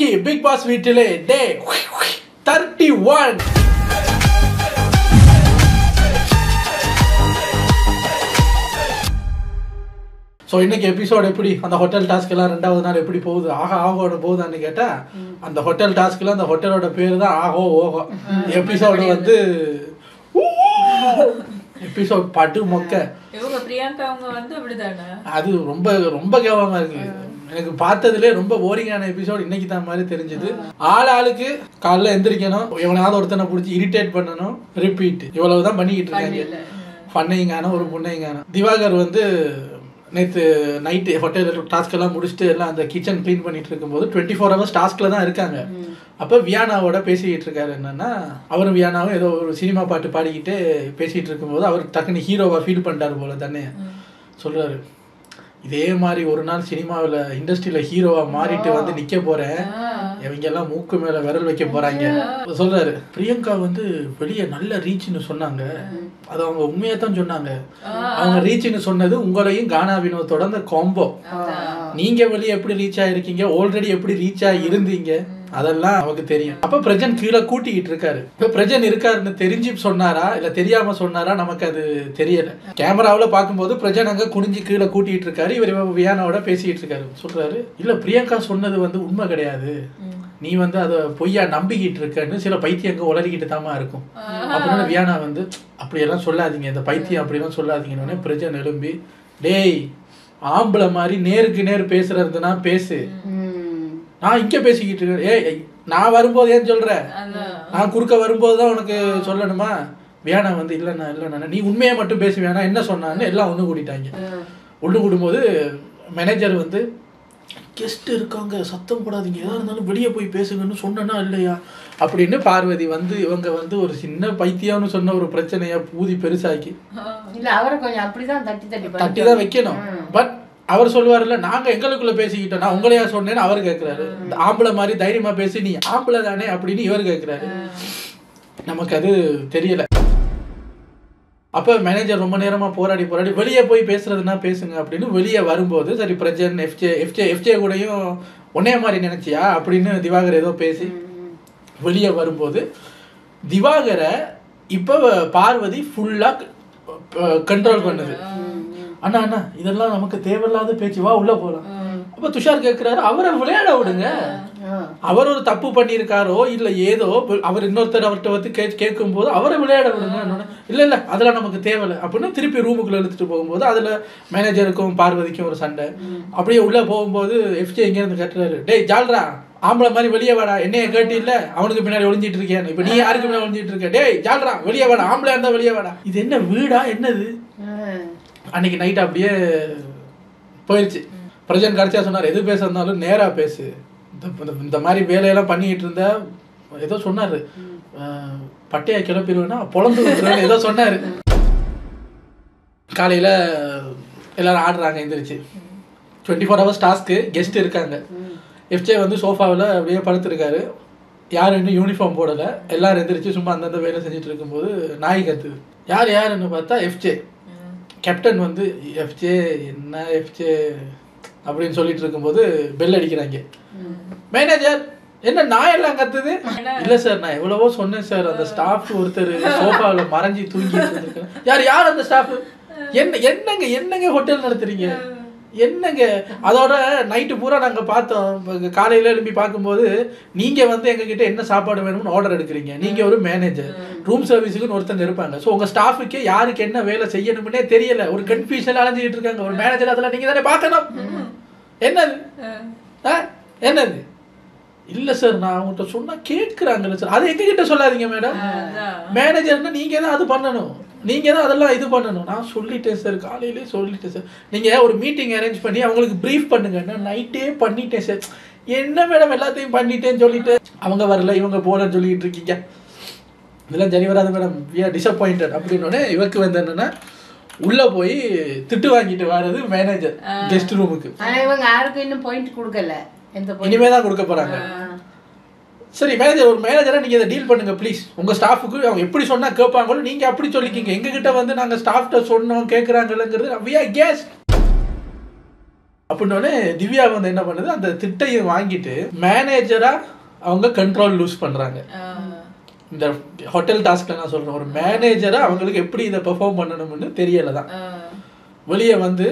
இன்னைக்கு big pass வீட்டிலே டே 31. So இன்னைக்கு எபிசோட் எப்படி அந்த ஹோட்டல் டாஸ்க்கெல்லாம் 2வது நாள் எப்படி போகுது ஆகோட போகுதான்னு கேட்டால் அந்த ஹோட்டல் டாஸ்க்கில் அந்த ஹோட்டலோட பேர் தான் ஆகோ ஓகோ. எபிசோடு வந்து எபிசோட் பட்டு மொக்க. அது ரொம்ப ரொம்ப கேவலமாக இருக்கு. எனக்கு பார்த்ததுலேயே ரொம்ப போரிங்கான எபிசோட் இன்னைக்கு தான் மாதிரி தெரிஞ்சது. ஆளுக்கு காலைல எந்திரிக்கணும், எவனாவது ஒருத்தனை பிடிச்சி இரிட்டேட் பண்ணணும், ரிப்பீட், இவ்வளவுதான் பண்ணிக்கிட்டு இருக்காங்க. பண்ணைங்கான ஒரு பொண்ணைங்கான. திவாகர் வந்து நேற்று நைட்டு ஹோட்டல் டாஸ்க்கெல்லாம் முடிச்சுட்டு எல்லாம் அந்த கிச்சன் க்ளீன் பண்ணிட்டு இருக்கும்போது 24 hours டாஸ்கில் தான் இருக்காங்க. அப்போ வியானாவோட பேசிக்கிட்டு இருக்காரு. என்னன்னா அவரும் வியானாவும் ஏதோ ஒரு சினிமா பாட்டு பாடிக்கிட்டு பேசிகிட்டு இருக்கும்போது அவர் டக்குன்னு ஹீரோவாக ஃபீல் பண்ணிட்டாரு போல தானே. சொல்கிறாரு, இதே மாதிரி ஒரு நாள் சினிமாவில் இண்டஸ்ட்ரியில் ஹீரோவாக மாறிட்டு வந்து நிற்க போகிறேன், இவங்க எல்லாம் மூக்கு மேலே விரல் வைக்க போகிறாங்க. சொல்கிறாரு, பிரியங்கா வந்து வெளியே நல்ல ரீச்னு சொன்னாங்க, அது அவங்க உண்மையாக தான் சொன்னாங்க. அவங்க ரீச்னு சொன்னது உங்களையும் கானா வினோத்தோட அந்த காம்போ. நீங்கள் வெளியே எப்படி ரீச் ஆகிருக்கீங்க, ஆல்ரெடி எப்படி ரீச் ஆகி இருந்தீங்க, அதெல்லாம் நமக்கு தெரியும். அப்ப பிரஜன் கீழே கூட்டிக்கிட்டு இருக்காரு. இப்ப பிரஜன் இருக்காருன்னு தெரிஞ்சு சொன்னாரா இல்ல தெரியாம சொன்னாரா நமக்கு அது தெரியல. கேமராவில பார்க்கும்போது பிரஜன் அங்க குனிஞ்சு கீழே கூட்டிட்டு இருக்காரு. இவர் வியானாவோட பேசிட்டு இருக்காரு. சொல்றாரு, இல்ல பிரியங்கா சொன்னது வந்து உண்மை கிடையாது, நீ வந்து அதை பொய்யா நம்பிக்கிட்டு இருக்கன்னு சில பைத்தியங்க உளறிக்கிட்டு தாமா இருக்கும். அப்படின்னு வியானா வந்து அப்படியெல்லாம் சொல்லாதீங்க, இந்த பைத்தியம் அப்படியெல்லாம் சொல்லாதீங்கன்னு பிரஜன் எழும்பி, டேய் ஆம்பளை மாதிரி நேருக்கு நேர் பேசுறதுன்னா பேசு, நான் இங்கே பேசிக்கிட்டு இருக்கேன், நான் வரும்போது ஏன் சொல்ற, நான் குறுக்க வரும்போது தான் உனக்கு சொல்லணுமா. வேணா வந்து இல்லைண்ணா நீ உண்மையை மட்டும் பேச வேணாம், என்ன சொன்னான்னு எல்லாம் ஒன்று கூட்டிட்டாங்க. ஒன்று கூடும்போது மேனேஜர் வந்து, கெஸ்ட் இருக்காங்க சத்தம் போடாதீங்க, எதாக இருந்தாலும் வெளியே போய் பேசுங்கன்னு சொன்னா இல்லையா அப்படின்னு பார்வதி வந்து இவங்க வந்து ஒரு சின்ன பைத்தியம்னு சொன்ன ஒரு பிரச்சனையா பூதி பெருசாக்கி அவரை கொஞ்சம் அப்படிதான் தட்டி தான் வைக்கணும். பட் அவர் சொல்லுவார்ல, நாங்க எங்களுக்குள்ள பேசிக்கிட்டோம், நான் உங்களையா சொன்னேன்னு அவர் கேட்கிறாரு. ஆம்பளை மாதிரி தைரியமா பேசி நீ ஆம்பளை தானே அப்படின்னு இவர் கேட்கிறாரு. நமக்கு அது தெரியல. அப்ப மேனேஜர் ரொம்ப நேரமா போராடி வெளியே போய் பேசுறதுன்னா பேசுங்க அப்படின்னு வெளியே வரும்போது, சரி பிரஜன் எஃப்ஜே கூடயும் ஒன்னே மாதிரி நினைச்சியா அப்படின்னு திவாகர் ஏதோ பேசி வெளியே வரும்போது, திவாகரை இப்ப பார்வதி ஃபுல்லா கண்ட்ரோல் பண்ணுது. அண்ணா அண்ணா இதெல்லாம் நமக்கு தேவையில்லாத பேச்சு, வா உள்ள போலாம். அப்ப துஷார் கேட்கிறாரு, அவரை விளையாட விடுங்க, அவர் ஒரு தப்பு பண்ணியிருக்காரோ இல்ல ஏதோ அவர் இன்னொருத்தர் அவர்கிட்ட வந்து கேட்கும் போது அவரை விளையாட விடுங்க. இல்ல அதெல்லாம் நமக்கு தேவையில்லை அப்படின்னு திருப்பி ரூமுக்குள்ள எடுத்துட்டு போகும்போது அதுல மேனேஜருக்கும் பார்வதிக்கும் ஒரு சண்டை. அப்படியே உள்ள போகும்போது எஃப்ஜே இங்க இருந்து கட்டுறாரு, டேய் ஜால்ரா ஆம்பளை மாதிரி வெளியே வாடா, என்னைய கேட்டு இல்ல அவனுக்கு பின்னாடி ஒளிஞ்சிட்டு இருக்கேன், இப்ப நீ யாருக்கு பின்னாடி ஒளிஞ்சிட்டு இருக்க, டேய் ஜால்ரா வெளியே வாடா, ஆம்பளை இருந்தா வெளியே வாடா. இது என்ன வீடா என்னது. அன்னைக்கு நைட் அப்படியே போயிடுச்சு. பிரஜன் கடைசியா சொன்னார், எது பேச இருந்தாலும் நேரா பேசு, இந்த மாதிரி வேலையெல்லாம் பண்ணிட்டு இருந்த ஏதோ சொன்னாரு, பட்டையா கிளப்பிடுவேன்னா பொழந்து விட்டுருவேன்னு ஏதோ சொன்னாரு. காலையில எல்லாரும் ஆடுறாங்க எந்திரிச்சு. 24 hours டாஸ்க்கு, கெஸ்ட் இருக்காங்க. எஃப்ஜே வந்து சோஃபாவில் அப்படியே படுத்துருக்காரு, யாரும் இன்னும் யூனிஃபார்ம் போடலை. எல்லாரும் எந்திரிச்சு சும்மா அந்தந்த வேலை செஞ்சுட்டு இருக்கும்போது நாய் கத்துது. யாருன்னு பார்த்தா எஃப்ஜே. கேப்டன் வந்து எஃப்ஜே என்ன எஃப்ஜே அப்படின்னு சொல்லிட்டு இருக்கும்போது பெல் அடிக்கிறாங்க. மேனேஜர், என்ன நாயெல்லாம் கத்துது. இல்ல சார் நான் எவ்வளவோ சொன்னேன் சார், அந்த ஸ்டாஃப் ஒருத்தர் சோஃபாவில் மறைஞ்சி தூங்கிட்டு இருந்திருக்கேன். யார் அந்த ஸ்டாஃப், என்னங்க ஹோட்டல் நடத்துறீங்க என்னங்க. அதோட நைட்டு பூரா நாங்கள் பார்த்தோம், காலையில் எழுப்பி பார்க்கும்போது நீங்கள் வந்து எங்ககிட்ட என்ன சாப்பாடு வேணும்னு ஆர்டர் எடுக்கிறீங்க. நீங்கள் ஒரு மேனேஜர், ரூம் சர்வீஸுக்குன்னு ஒருத்தங்க இருப்பாங்க. ஸோ உங்கள் ஸ்டாஃபுக்கே யாருக்கு என்ன வேலை செய்யணும்னே தெரியல, ஒரு கன்ஃபியூஷன் அலைஞ்சிக்கிட்டு இருக்காங்க. ஒரு மேனேஜர் அதெல்லாம் நீங்கள் தானே பார்க்கணும். என்னது இல்லை சார் நான் அவங்ககிட்ட சொன்னால் கேட்குறாங்கல்ல சார், அது எங்ககிட்ட சொல்லாதீங்க மேடம். மேனேஜர்னா நீங்கள் தான் அது பண்ணணும், நீங்கள் தான் அதெல்லாம் இது பண்ணணும். நான் சொல்லிட்டேன் சார், காலையிலே சொல்லிட்டேன் சார். நீங்கள் ஒரு மீட்டிங் அரேஞ்ச் பண்ணி அவங்களுக்கு ப்ரீஃப் பண்ணுங்க. நான் நைட்டே பண்ணிட்டேன் சார். என்ன மேடம் எல்லாத்தையும் பண்ணிட்டேன்னு சொல்லிட்டு அவங்க வரல இவங்க போகலன்னு சொல்லிட்டு இருக்கீங்க, இதெல்லாம் சரி வராது மேடம், வி ஆர் டிசப்பாயிண்டட் அப்படின்னோடனே இவருக்கு வந்து என்னன்னா உள்ள போய் திட்டு வாங்கிட்டு வர்றது மேனேஜர் கெஸ்ட் ரூமுக்கு. இவங்க யாருக்கும் இன்னும் பாயிண்ட் கொடுக்கல, இனிமே தான் கொடுக்க போறாங்க. சரி மேனேஜர், ஒரு மேனேஜரா நீங்க இதை டீல் பண்ணுங்க ப்ளீஸ். உங்க ஸ்டாஃபுக்கு அவங்க எப்படி சொன்னா கேட்பாங்களோ நீங்க அப்படி சொல்லிக்கிங்க. எங்ககிட்ட வந்து நாங்க ஸ்டாஃப்ட சொன்னோம் கேட்கறாங்கங்கிறது we are guest. அப்படின்னோடனே திவ்யா வந்து என்ன பண்ணுது, அந்த திட்டையை வாங்கிட்டு மேனேஜரா அவங்க கண்ட்ரோல் லூஸ் பண்றாங்க. இந்த ஹோட்டல் டாஸ்க்ல நான் சொல்றேன், ஒரு மேனேஜரா அவங்களுக்கு எப்படி இதை பெர்ஃபார்ம் பண்ணணும்னு தெரியலதான். வெளியே வந்து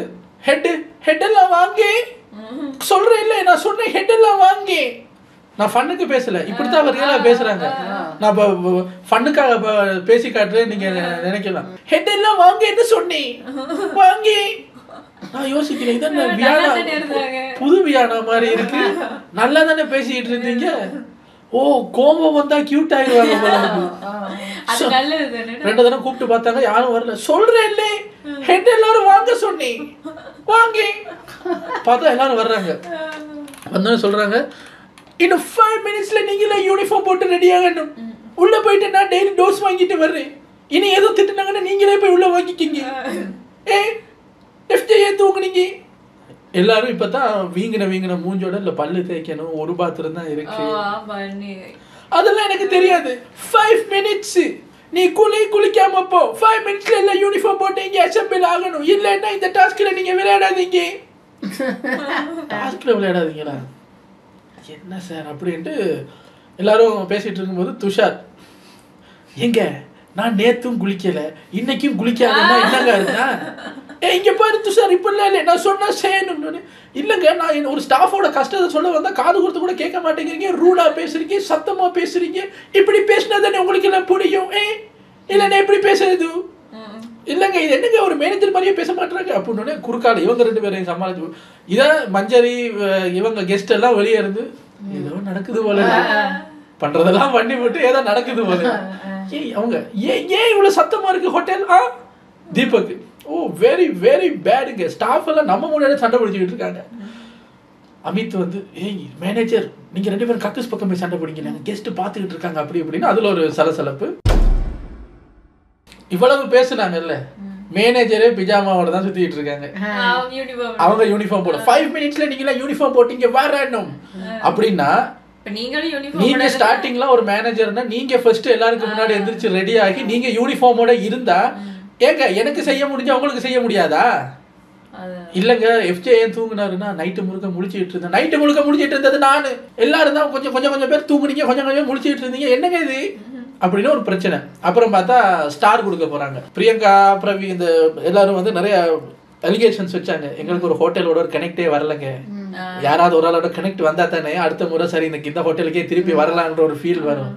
ஹெட் எல்லாம் வாங்கி சொல்றேன், இல்ல நான் சொன்னேன் ஹெட் எல்லாம் வாங்கி, நான் ஃபன்னுக்கு பேசல, இப்படித்தான் அவர் ரியலா பேசுறாங்க. நான் ஃபன்னுக்காக பேசி காட்டுறேன் நீங்க நினைக்கலாம். ஹெட் எல்லாம் வாங்கின்னு சொன்னேன் வாங்கி. நான் யோசிக்கிறேன், இதான் வியானா, புது வியானா மாதிரி இருக்கு, நல்லா தானே பேசிக்கிட்டு இருந்தீங்க. ஓ, கோபம் வந்தா கியூட் ஆயிடுவாங்க. 2 தடவை கூப்பிட்டு பார்த்தாங்க, யாரும் வரல. சொல்றேன் இல்ல ஹெட் எல்லாரும் வாங்க சொன்னேன் வாங்கி. பார்த்தா எல்லாரும் வர்றாங்க. வந்தோன்னு சொல்றாங்க, இன்னும் 5 மினிட்ஸ்ல நீங்களே யூனிஃபார்ம் போட்டு ரெடி ஆகணும். உள்ள போயிட்டு நான் டெய்லி டோஸ் வாங்கிட்டு வர்றேன். இனி ஏதோ திட்டுனாங்கன்னா நீங்களே போய் உள்ள வாங்கிக்கிங்க. ஏன் தூங்குனீங்க? எல்லாரும் இப்பதான் வீங்கின மூஞ்சோட இல்ல பல்லு தேய்க்கணும், ஒரு பாத்திரம் தான் இருக்கு, அதெல்லாம் எனக்கு தெரியாது. 5 மினிட்ஸ் நீ குளிக்காம போ. 5 மினிட்ஸ்ல எல்லாம் யூனிஃபார்ம் போட்டு இங்க அசெம்பிள் ஆகணும். இல்லன்னா இந்த டாஸ்க்ல நீங்க விளையாடாதீங்க. டாஸ்க்ல விளையாடாதீங்களா? என்ன சார் அப்படின்ட்டு எல்லாரும் பேசிட்டு இருக்கும்போது துஷார், எங்க நான் நேத்தும் குளிக்கல இன்னைக்கும் குளிக்காதுன்னா என்னங்க இருந்தா, இங்க பாரு துஷார் இப்ப இல்ல நான் சொன்னா செய்யணும்னு. இல்லங்க நான் ஒரு ஸ்டாஃபோட கஷ்டத்தை சொல்ல வந்தா காது கொடுத்து கூட கேட்க மாட்டேங்கிறீங்க, ரூடா பேசுறீங்க, சத்தமா பேசுறீங்க, இப்படி பேசினா தானே உங்களுக்கு எல்லாம் புரியும். இல்லன்னா எப்படி பேசுறது? இல்லங்க இது என்னங்க ஒரு மேனேஜர் மாதிரியே பேச மாட்டாங்க அப்படின்னு குறுக்கால இவங்க 2 பேரையும் சமாளிச்சு. இதான் மஞ்சரி இவங்க கெஸ்ட் எல்லாம் வெளியே இருந்து ஏதோ நடக்குது போல பண்றதெல்லாம் பண்ணி போட்டு ஏதோ நடக்குது போல. அவங்க ஏன் இவ்வளவு சத்தமா இருக்கு ஹோட்டல்? தீபக், ஓ வெரி வெரி பேடுங்க, ஸ்டாஃப் எல்லாம் நம்ம முன்னாடி சண்டை பிடிச்சிக்கிட்டு இருக்காங்க. அமித் வந்து, ஏய் மேனேஜர் நீங்க 2 பேரும் கக்கூஸ் பக்கம் போய் சண்டை பிடிக்கிறாங்க, கெஸ்ட் பாத்துக்கிட்டு இருக்காங்க அப்படி இப்படின்னு அதுல ஒரு சலசலப்பு. இவ்வளவு பேசுனாங்கல்ல, மேனேஜரே பிஜாமாவோட தான் சுத்திட்டு இருக்காங்க. அவங்க யூனிஃபார்ம் போட 5 மினிட்ஸ்ல நீங்க எல்லாம் யூனிஃபார்ம் போட்டீங்க வரணும் அப்படின்னா, நீங்க ஸ்டார்டிங்ல ஒரு மேனேஜர்னா நீங்க ஃபர்ஸ்ட் எல்லாருக்கும் முன்னாடி எந்திரிச்சு ரெடி ஆகி நீங்க யூனிஃபார்மோட இருந்தா, ஏங்க எனக்கு செய்ய முடிஞ்சா உங்களுக்கு செய்ய முடியாதா? இல்லங்க எஃப்ஜே ஏன் தூங்குனாருன்னா நைட்டு முழுக்க முடிச்சிட்டு இருந்தேன். நைட்டு முழுக்க முடிச்சிட்டு இருந்தது நானு, எல்லாரும் தான் கொஞ்சம் பேர் தூங்குனீங்க, கொஞ்சம் முடிச்சிட்டு இருந்தீங்க, என்னங்க இது அப்படின்னு ஒரு பிரச்சனை. அப்புறம் பார்த்தா ஸ்டார் கொடுக்க போறாங்க. பிரியங்கா பிரவி இந்த எல்லாரும் வந்து நிறைய அலிகேஷன்ஸ் வச்சாங்க. எங்களுக்கு ஒரு ஹோட்டலோட ஒரு கனெக்டே வரலங்க, யாராவது ஒரு ஆளோட கனெக்ட் வந்தா தானே அடுத்த முறை சரி இந்த ஹோட்டலுக்கே திருப்பி வரலான்ற ஒரு ஃபீல் வரும்.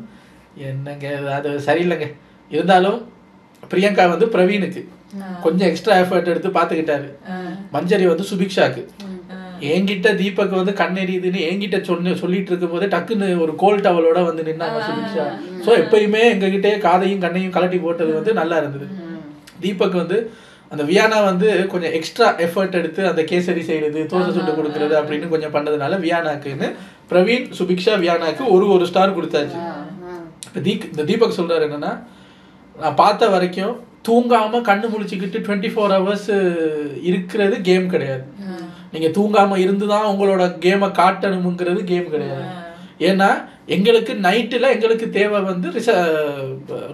என்னங்க அது சரியில்லைங்க. இருந்தாலும் பிரியங்கா வந்து பிரவீனுக்கு கொஞ்சம் எக்ஸ்ட்ரா எஃபர்ட் எடுத்து பாத்துக்கிட்டாரு. மஞ்சரி வந்து சுபிக்ஷாக்கு, என்கிட்ட தீபக் வந்து கண்ணெறியுதுன்னு என்கிட்ட சொல்லிட்டு இருக்கும் போதே டக்குன்னு ஒரு கோல் டவலோட வந்து நின்னாங்க சுபிக்ஷா. ஸோ எப்பயுமே எங்ககிட்டே காதையும் கண்ணையும் கலட்டி போட்டது வந்து நல்லா இருந்தது. தீபக் வந்து அந்த வியானா வந்து கொஞ்சம் எக்ஸ்ட்ரா எஃபர்ட் எடுத்து அந்த கேசரி செய்யறது, தோசை சுட்டு கொடுக்கறது அப்படின்னு கொஞ்சம் பண்ணதுனால வியானாக்குன்னு பிரவீன் சுபிக்ஷா வியானாக்கு ஒரு ஸ்டார் கொடுத்தாச்சு. இப்போ இந்த தீபக் சொல்றாரு என்னன்னா, நான் பார்த்த வரைக்கும் தூங்காம கண்ணு முழிச்சுக்கிட்டு 24 hours இருக்கிறது கேம் கிடையாது. நீங்க தூங்காம இருந்துதான் உங்களோட கேமை காட்டணுங்கிறது கேம் கிடையாது. ஏன்னா எங்களுக்கு நைட்டுல எங்களுக்கு தேவை வந்து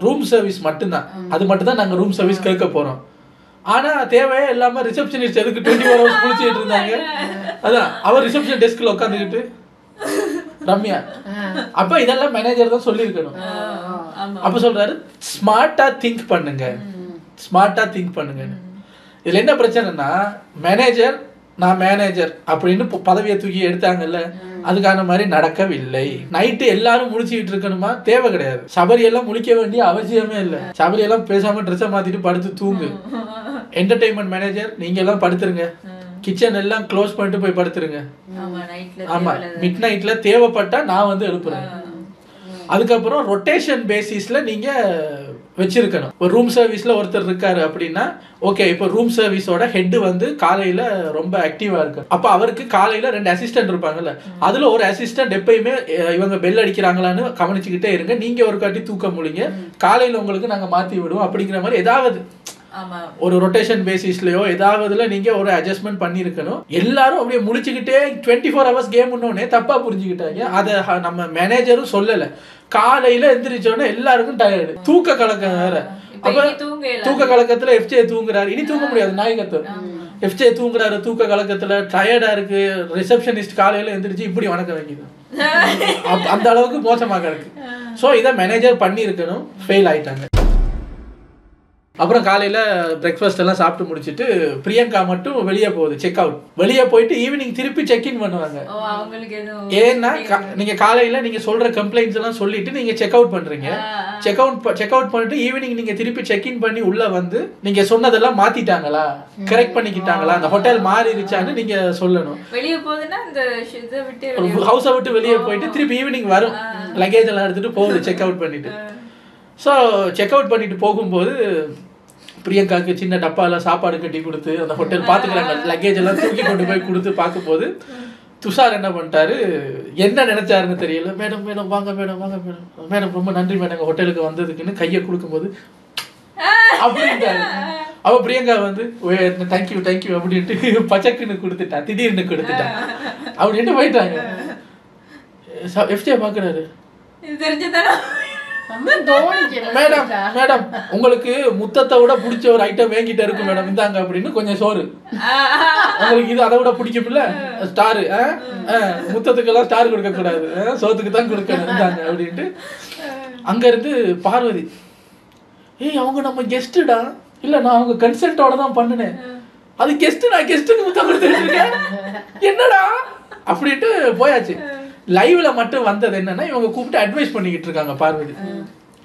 ரூம் சர்வீஸ் மட்டும்தான். அது மட்டும் தான் நாங்க ரூம் சர்வீஸ் கேட்க போறோம். ஆனா தேவையே இல்லாம ரிசப்ஷனிஸ்ட் எதுக்கு 24 hours குளிச்சுட்டு இருந்தாங்க? அதான் அவர் ரிசப்ஷன் டெஸ்க்ல உட்காந்துக்கிட்டு ரம்யா. அப்ப இதெல்லாம் மேனேஜர் தான் சொல்லியிருக்கணும். அப்ப சொல்றாரு ஸ்மார்ட்டா திங்க் பண்ணுங்க, ஸ்மார்ட்டா திங்க் பண்ணுங்க. இதுல என்ன பிரச்சனைனா, நான் மேனேஜர் அப்படின்னு பதவியை தூக்கி எடுத்தாங்கல்ல, அதுக்கான மாதிரி நடக்கவில்லை. நைட்டு எல்லாரும் முழிச்சுக்கிட்டு இருக்கணுமா? தேவை கிடையாது. சபரியெல்லாம் முழிக்க வேண்டிய அவசியமே இல்லை. சபரியெல்லாம் பேசாம ட்ரெஸ்ஸை மாத்திட்டு படுத்து தூங்கு. என்டர்டைன்மெண்ட் மேனேஜர் நீங்க எல்லாம் படுத்துருங்க, கிச்சன் எல்லாம் க்ளோஸ் பண்ணிட்டு போய் படுத்துருங்க. ஆமா, மிட் நைட்ல தேவைப்பட்டா நான் வந்து எழுப்புறேன். அதுக்கப்புறம் ரொட்டேஷன் பேசிஸ்ல நீங்க வச்சிருக்கணும். ஒரு ரூம் சர்வீஸ்ல ஒருத்தர் இருக்காரு அப்படின்னா ஓகே, இப்போ ரூம் சர்வீஸோட ஹெட் வந்து காலையில ரொம்ப ஆக்டிவா இருக்கு. அப்ப அவருக்கு காலையில 2 அசிஸ்டன்ட் இருப்பாங்கல்ல, அதுல ஒரு அசிஸ்டன்ட் எப்பயுமே இவங்க பெல் அடிக்கிறாங்களான்னு கவனிச்சுக்கிட்டே இருங்க. நீங்க ஒரு காட்டி தூக்க முடியுங்க, காலையில உங்களுக்கு நாங்க மாத்தி விடுவோம் அப்படிங்கிற மாதிரி ஏதாவது ஒரு ரொட்டேஷன் பேசிஸ்லயோ ஏதாவதுல நீங்க ஒரு அட்ஜஸ்ட்மெண்ட் பண்ணிருக்கணும். எல்லாரும் அப்படியே முடிச்சுக்கிட்டே 24 hours கேம் உடனே தப்பா புரிஞ்சுக்கிட்டாங்க. அதை நம்ம மேனேஜரும் சொல்லல. காலையில எந்திரிச்சோடனே எல்லாருக்கும் டயர்டு, தூக்க கலக்கம் வேற. அப்ப தூக்க கலக்கத்துல எஃப்ஜே தூங்குறாரு, இனி தூங்க முடியாது, நாய் கத்து. எஃப்ஜே தூங்குறாரு, தூக்க கலக்கத்துல டயர்டா இருக்கு, ரிசப்ஷனிஸ்ட் காலையில எந்திரிச்சு இப்படி வணக்கம் வைக்குது. அந்த அளவுக்கு மோசமாக இருக்கு. ஸோ இதை மேனேஜர் பண்ணி இருக்கணும், ஃபெயில் ஆயிட்டாங்க. அப்புறம் காலையில் பிரேக்ஃபாஸ்ட் எல்லாம் சாப்பிட்டு முடிச்சுட்டு பிரியங்கா மட்டும் வெளியே போகுது, செக் அவுட். வெளியே போயிட்டு ஈவினிங் திருப்பி செக்இன் பண்ணுவாங்க. ஏன்னா நீங்கள் காலையில் நீங்கள் சொல்கிற கம்ப்ளைண்ட்ஸ் எல்லாம் சொல்லிட்டு நீங்கள் செக் அவுட் பண்ணுறீங்க. செக் அவுட் பண்ணிட்டு ஈவினிங் நீங்கள் திருப்பி செக்இன் பண்ணி உள்ளே வந்து நீங்கள் சொன்னதெல்லாம் மாற்றிட்டாங்களா, கரெக்ட் பண்ணிக்கிட்டாங்களா, அந்த ஹோட்டல் மாறிடுச்சான்னு நீங்கள் சொல்லணும். வெளியே போகுதுன்னா இந்த ஹவுஸை விட்டு வெளியே போயிட்டு திருப்பி ஈவினிங் வரும், லக்கேஜ் எல்லாம் எடுத்துகிட்டு போகுது செக் அவுட் பண்ணிட்டு. ஸோ செக் அவுட் பண்ணிட்டு போகும்போது பிரியங்காவுக்கு சின்ன டப்பாவில் சாப்பாடு கட்டி கொடுத்து அந்த ஹோட்டல் பார்த்துக்கிறாங்க, லக்கேஜ் எல்லாம் தூக்கி கொண்டு போய் கொடுத்து பார்க்கும்போது துஷார் என்ன பண்ணிட்டாரு, என்ன நினைச்சாருன்னு தெரியல. மேடம் மேடம் வாங்க மேடம், வாங்க மேடம், மேடம் ரொம்ப நன்றி மேடம் எங்கள் ஹோட்டலுக்கு வந்ததுக்குன்னு கையை கொடுக்கும்போது அப்படின்ட்டாரு. அவள் பிரியங்கா வந்து தேங்க்யூ தேங்க்யூ அப்படின்ட்டு பச்சக்குன்னு கொடுத்துட்டா, திடீர்னு கொடுத்துட்டா அப்படின்ட்டு போயிட்டாங்க. எஃப்ஜே பார்க்குறாரு, மேடம் மேடம் உங்களுக்கு முத்தத்தை விட பிடிச்ச ஒரு ஐட்டம் வாங்கிட்டு இருக்கு மேடம், இந்தாங்க அப்படின்னு கொஞ்சம் சோறு. உங்களுக்கு இது அதை விட பிடிக்கும்ல ஸ்டாரு, முத்தத்துக்கெல்லாம் ஸ்டார் கொடுக்க கூடாது, சோத்துக்கு தான் கொடுக்கணும், இந்தாங்க அப்படின்ட்டு. அங்க இருந்து பார்வதி, ஏய் அவங்க நம்ம கெஸ்ட்டுடா, இல்ல நான் அவங்க கன்சல்ட்டோட தான் பண்ணினேன், அது கெஸ்ட், நான் கெஸ்ட்டுக்கு முத்தம் கொடுத்துட்டு இருக்கேன் என்னடா அப்படின்ட்டு போயாச்சு. லைவ்ல மட்டும் வந்தது என்னன்னா, இவங்க கூப்பிட்டு அட்வைஸ் பண்ணிக்கிட்டு இருக்காங்க பார்வதி,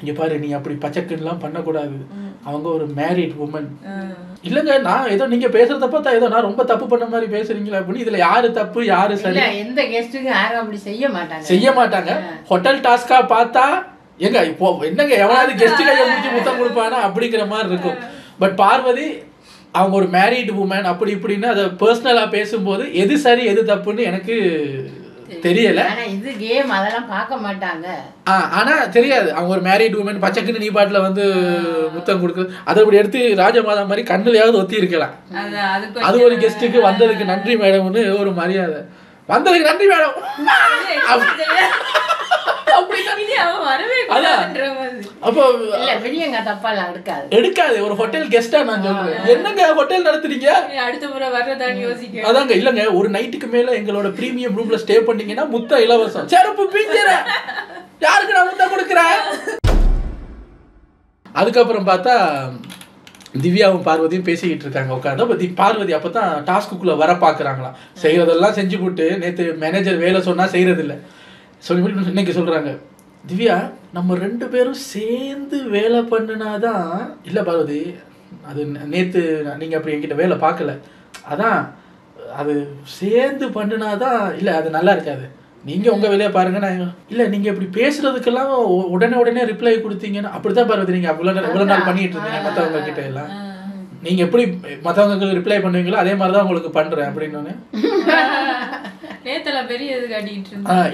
இங்க பாரு நீ அப்படி பச்சைக்குலாம் பண்ணக்கூடாது, அவங்க ஒரு மேரிட் உமன். இல்லங்க நான் ஏதோ நீங்க பேசுறத பார்த்தா ஏதோ நான் ரொம்ப தப்பு பண்ண மாதிரி பேசுறீங்களா அப்படின்னு. இதுல யாரு தப்பு யாரு சரி? எந்த கெஸ்ட்டுக்கும் யாரும் அப்படி செய்ய மாட்டாங்க. ஹோட்டல் டாஸ்கா பார்த்தா எங்க இப்போ என்னங்க எவனாவது கெஸ்ட் கையை முடிச்சு முத்தம் கொடுப்பானா அப்படிங்கிற மாதிரி இருக்கும். பட் பார்வதி அவங்க ஒரு மேரிட் உமன் அப்படி இப்படின்னு அதை பர்சனலா பேசும்போது எது சரி எது தப்புன்னு எனக்கு தெரியல. இது கேம் அதெல்லாம் பார்க்க மாட்டாங்க. ஆனா தெரியாது அவங்க ஒரு மேரிட் உமன் பச்சைக்குன்னு நீ பாட்டில் வந்து முத்தம் கொடுக்குது, அதை இப்படி எடுத்து ராஜமாதா மாதிரி கண்ணுலையாவது ஒத்தி இருக்கலாம். அது ஒரு கெஸ்ட்டுக்கு வந்ததுக்கு நன்றி மேடம்னு ஒரு மரியாதை, வந்ததுக்கு நன்றி மேடம் எடுக்காது. ஒரு ஹோட்டல் கெஸ்டா நான் சொல்றேன், என்னங்க ஹோட்டல் நடத்துறீங்க, அடுத்த முறை வர்றதான்னு யோசிக்க. அதாங்க இல்லங்க ஒரு நைட்டுக்கு மேல எங்களோட பிரீமியம் ரூம்ல ஸ்டே பண்ணீங்கன்னா முத்தம் இலவசம். செருப்பு பிஞ்சிர யாருக்கு நான் முத்தம் கொடுக்குறேன். அதுக்கப்புறம் பார்த்தா திவ்யாவும் பார்வதியும் பேசிக்கிட்டு இருக்காங்க உட்காந்து. பார்வதி அப்பதான் டாஸ்க்குள்ள வர பாக்குறாங்களாம். செய்யறதெல்லாம் செஞ்சு போட்டு நேற்று மேனேஜர் வேலை சொன்னா செய்யறது இல்லை சொல்லி இன்னைக்கு சொல்றாங்க, திவ்யா நம்ம 2 பேரும் சேர்ந்து வேலை பண்ணினாதான். இல்லை பார்வதி அது நேற்று நீங்கள் அப்படி என்கிட்ட வேலை பார்க்கல, அதான் அது சேர்ந்து பண்ணினாதான். இல்லை அது நல்லா இருக்காது, நீங்கள் உங்கள் வேலையை பாருங்க. நான் இல்லை நீங்கள் இப்படி பேசுறதுக்கெல்லாம் உடனே ரிப்ளை கொடுத்தீங்கன்னா அப்படித்தான் பார்வதி நீங்கள் இவ்வளோ நாள் பண்ணிட்டு இருந்தீங்க மற்றவங்க கிட்ட எல்லாம். நீங்கள் எப்படி மற்றவங்களுக்கு ரிப்ளை பண்ணுவீங்களோ அதே மாதிரி தான் உங்களுக்கு பண்ணுறேன் அப்படின்னு.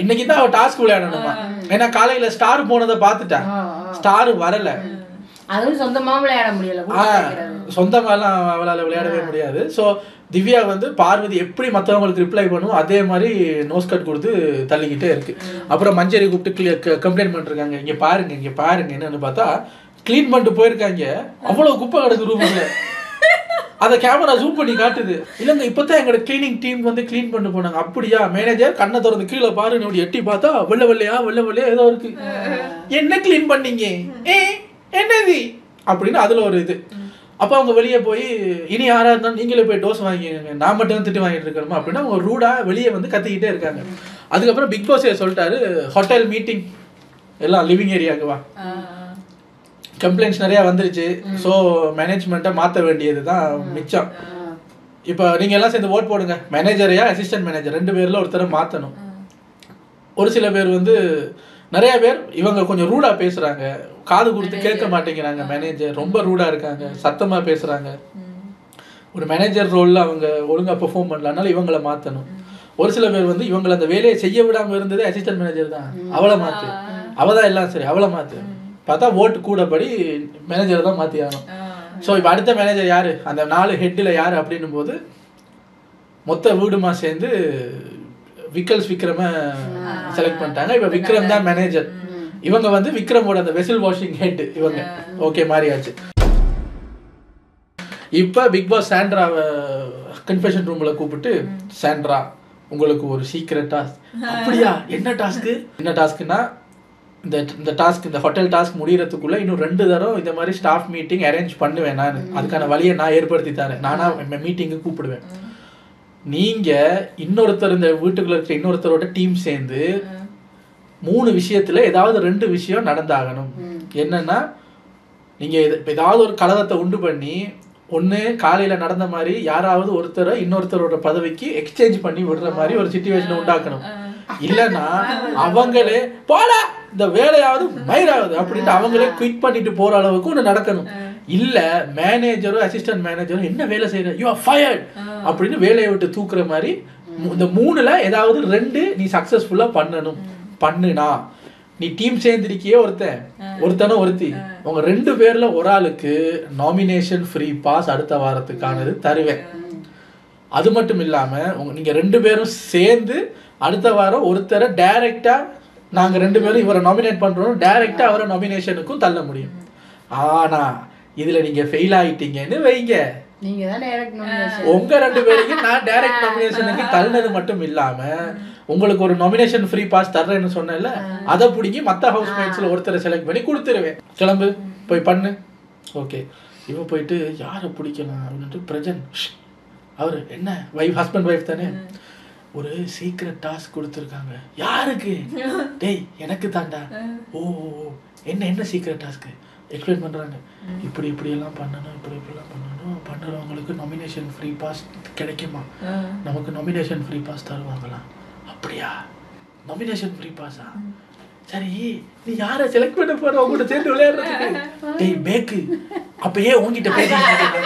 இன்னைக்கு தான் அவ டாஸ்க் விளையாடணுமா, ஏன்னா காலையில ஸ்டார் போனதை பார்த்துட்டான், ஸ்டார் வரல, அதுவும் சொந்தமா விளையாட முடியல, சொந்தமாலாம் அவளால விளையாடவே முடியாது. ஸோ திவ்யா வந்து பார்வதி எப்படி மற்றவங்களுக்கு ரிப்ளை பண்ணுவோம் அதே மாதிரி நோஸ் கட் கொடுத்து தள்ளிக்கிட்டே இருக்கு. அப்புறம் மஞ்சரி கூப்பிட்டு கம்ப்ளைண்ட் பண்ணிருக்காங்க, இங்க பாருங்க என்னன்னு பார்த்தா கிளீன் பண்ணிட்டு போயிருக்காங்க, அவ்வளவு குப்பை கிடக்கு ரூம்ல. அதை கேமரா ஜூம் பண்ணி காட்டுது. இல்லைங்க இப்பதான் எங்களோட கிளீனிங் டீம் வந்து கிளீன் பண்ணி போனாங்க. அப்படியா? மேனேஜர் கண்ணை திறந்து கீழே பாரு, அப்படி எட்டி பார்த்தா வெள்ளை வெள்ளையா ஏதோ இருக்கு. என்ன கிளீன் பண்ணீங்க, என்னது அப்படின்னு அதுல ஒரு இது. அப்போ அவங்க வெளியே போய் இனி யாரா இருந்தாலும் நீங்களே போய் டோஸ் வாங்கிக்கோங்க, நான் மட்டும் திட்டு வாங்கிட்டு இருக்கணுமா அப்படின்னா அவங்க ரூடா வெளியே வந்து கத்திக்கிட்டே இருக்காங்க. அதுக்கப்புறம் பிக் பாஸ் சொல்லிட்டாரு, ஹோட்டல் மீட்டிங் எல்லாம் லிவிங் ஏரியாவுக்கு வா, கம்ப்ளைண்ட்ஸ் நிறையா வந்துருச்சு, ஸோ மேனேஜ்மெண்ட்டை மாற்ற வேண்டியது தான் மிச்சம். இப்போ நீங்கள் எல்லாம் சேர்ந்து ஓட் போடுங்க, மேனேஜரையா அசிஸ்டன்ட் மேனேஜர் 2 பேரில் ஒருத்தரை மாற்றணும். ஒரு சில பேர் வந்து நிறைய பேர் இவங்க கொஞ்சம் ரூடாக பேசுகிறாங்க, காது கொடுத்து கேட்க மாட்டேங்கிறாங்க, மேனேஜர் ரொம்ப ரூடாக இருக்காங்க, சத்தமாக பேசுகிறாங்க. ஒரு மேனேஜர் ரோலில் அவங்க ஒழுங்காக பெர்ஃபார்ம் பண்ணலனால இவங்களை மாற்றணும். ஒரு சில பேர் வந்து இவங்களை அந்த வேலையை செய்ய விடாமல் இருந்ததே அசிஸ்டன்ட் மேனேஜர் தான், அவளை மாற்று, அவள் தான் எல்லாம் சரி, அவளை மாற்று. பார்த்தா ஓட்டு கூடப்படி மேனேஜரை தான் மாற்றி ஆகணும். ஸோ இப்போ அடுத்த மேனேஜர் யார், அந்த 4 ஹெட்டில் யார் அப்படின்னும் போது மொத்த வீடுமா சேர்ந்து விக்ரம செலக்ட் பண்ணிட்டாங்க. இப்போ விக்ரம் தான் மேனேஜர். இவங்க வந்து விக்ரமோட அந்த வெசல் வாஷிங் ஹெட் இவங்க. ஓகே மாறியாச்சு. இப்போ பிக் பாஸ் சாண்ட்ராவை கன்ஃபெஷன் ரூம்ல கூப்பிட்டு சாண்ட்ரா உங்களுக்கு ஒரு சீக்ரெட் டாஸ்க். அப்படியா, என்ன டாஸ்க்கு? என்ன டாஸ்க்குன்னா இந்த டாஸ்க், இந்த ஹோட்டல் டாஸ்க் முடியறதுக்குள்ள இன்னும் 2 தடவை இந்த மாதிரி ஸ்டாஃப் மீட்டிங் அரேஞ்ச் பண்ணுவேன். நான் அதுக்கான வழியை நான் ஏற்படுத்தி தரேன். நானா மீட்டிங்கு கூப்பிடுவேன். நீங்க இன்னொருத்தர், இந்த வீட்டுக்குள்ள இருக்க இன்னொருத்தரோட டீம் சேர்ந்து 3 விஷயத்துல ஏதாவது 2 விஷயம் நடந்தாகணும். என்னன்னா, நீங்க ஏதாவது ஒரு கலகத்தை உண்டு பண்ணி, ஒன்று காலையில் நடந்த மாதிரி யாராவது ஒருத்தரை இன்னொருத்தரோட பதவிக்கு எக்ஸ்சேஞ்ச் பண்ணி விடுற மாதிரி ஒரு சிச்சுவேஷனை உண்டாக்கணும். இல்லைன்னா அவங்களே போடா இந்த வேலையாவது மயிராவது அப்படின்ட்டு அவங்களே குவிட் பண்ணிட்டு போற அளவுக்கு ஒன்று நடக்கணும். இல்ல மேனேஜரும் அசிஸ்டன்ட் மேனேஜரும் என்ன வேலை செய்யற, யூ ஆர் ஃபயர்ட் அப்படின்னு வேலையை விட்டு தூக்குற மாதிரி இந்த 3ல ஏதாவது 2 நீ சக்சஸ்ஃபுல்லா பண்ணணும். பண்ணுனா நீ டீம் சேர்ந்திருக்கியே ஒருத்தனை ஒருத்தி, உங்க 2 பேர்ல ஒரு ஆளுக்கு நாமினேஷன் ஃப்ரீ பாஸ் அடுத்த வாரத்துக்கானது தருவேன். அது மட்டும் இல்லாம நீங்க 2 பேரும் சேர்ந்து அடுத்த வாரம் ஒருத்தரை டைரக்டா, நாங்க 2 பேரும் இவரை நாமினேட் பண்றோம், டைரக்டா அவரை நாமினேஷனுக்கும் தள்ள முடியும். ஆனா இதுல நீங்க ஃபெயில் ஆயிட்டீங்கன்னு வைங்க, நீங்க தான் டைரக்ட் நாமினேஷன், உங்க 2 பேரையும் நான் டைரக்ட் நாமினேஷனுக்கு தள்ளினது மட்டும் இல்லாம உங்களுக்கு ஒரு நாமினேஷன் ஃப்ரீ பாஸ் தர்றேன்னு சொன்னேன்ல, அதை பிடிங்கி மற்ற ஹவுஸ்மேட்ஸ்ல ஒருத்தரை செலக்ட் பண்ணி கொடுத்துருவேன். கிளம்பு போய் பண்ணு. ஓகே, இவ போயிட்டு யாரை பிடிக்கலாம் அப்படின்ட்டு பிரஜன், அவரு என்ன ஹஸ்பண்ட் ஒய்ஃப் தானே, ஒரு சீக்ரெட் டாஸ்க் கொடுத்துருக்காங்க. யாருக்கு? டேய் எனக்கு தாண்டா. ஓ என்ன சீக்ரெட் டாஸ்க்கு எக்ஸ்பிளைன் பண்றாங்க. இப்படி எல்லாம் பண்ணணும், இப்படிலாம் பண்ணணும், பண்ணுறவங்களுக்கு நாமினேஷன் ஃப்ரீ பாஸ் கிடைக்குமா, நமக்கு நாமினேஷன் ஃப்ரீ பாஸ் தருவாங்களா? அப்படியா, நாமினேஷன் ஃப்ரீ பாஸா? சரி, நீ யாரை செலக்ட் பண்ண போற உங்ககிட்ட சேர்ந்து விளையாடுறதுக்கு? டேய் பேக்கு, அப்பயே உங்ககிட்ட பேசிட்டு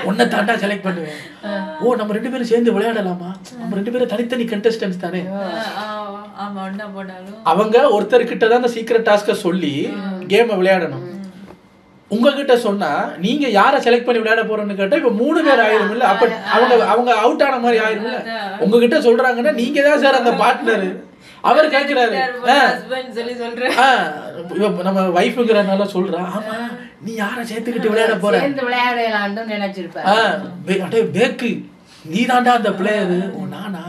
உன்னை தாண்டா செலக்ட் பண்ணுவேன். ஓ நம்ம 2 பேரும் சேர்ந்து விளையாடலாமா? நம்ம 2 பேரும் தனித்தனி கண்டஸ்டன்ஸ் தானே. அவங்க ஒருத்தர்கிட்ட தான் அந்த சீக்ரெட் டாஸ்க சொல்லி கேமை விளையாடணும். உங்ககிட்ட சொன்னா நீங்க யாரை செலக்ட் பண்ணி விளையாட போறோம்னு கேட்டா இப்ப 3 பேர் ஆயிரும் இல்ல, அப்ப அவங்க அவுட் ஆன மாதிரி ஆயிரும் இல்ல. உங்ககிட்ட சொல்றாங்கன்னா நீங்க தான் சார் அந்த பார்ட்னர். அவர் கேட்கிறாரு, நம்ம வைஃப்ங்கிறனால சொல்றா, ஆமா நீ யாரை சேர்த்துக்கிட்டு விளையாட போற, பேக்கு நீ தாண்டா அந்த பிளேயரு. ஓ நானா,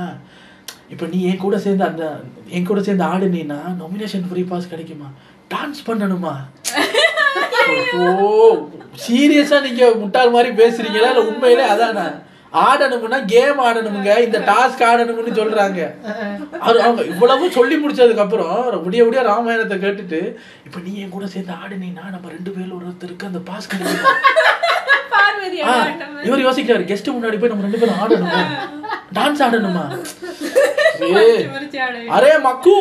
இப்ப நீ என் கூட சேர்ந்து ஆடுனீன்னா நாமினேஷன் ஃப்ரீ பாஸ் கிடைக்குமா? டான்ஸ் பண்ணணுமா? ஓ சீரியஸா நீங்க முட்டாள் மாதிரி பேசுறீங்களா இல்ல உண்மையிலே அதானா? ஆடணும்னா கேம் ஆடணுமுங்க, இந்த டாஸ்க் ஆடணும்னு சொல்றாங்க. அவங்க இவ்வளவு சொல்லி முடிச்சதுக்கு அப்புறம் விடிய ராமாயணத்தை கேட்டுட்டு இப்ப நீ என் கூட சேர்ந்து ஆடுனீன்னா நம்ம 2 பேர்ல ஒருத்தருக்கு அந்த பாஸ் கிடைக்கும். இவர் யோசிக்கிறாரு, கெஸ்ட் முன்னாடி போய் நம்ம 2 பேரும் ஆடணுமா, டான்ஸ் ஆடணுமா? அரே மக்கு,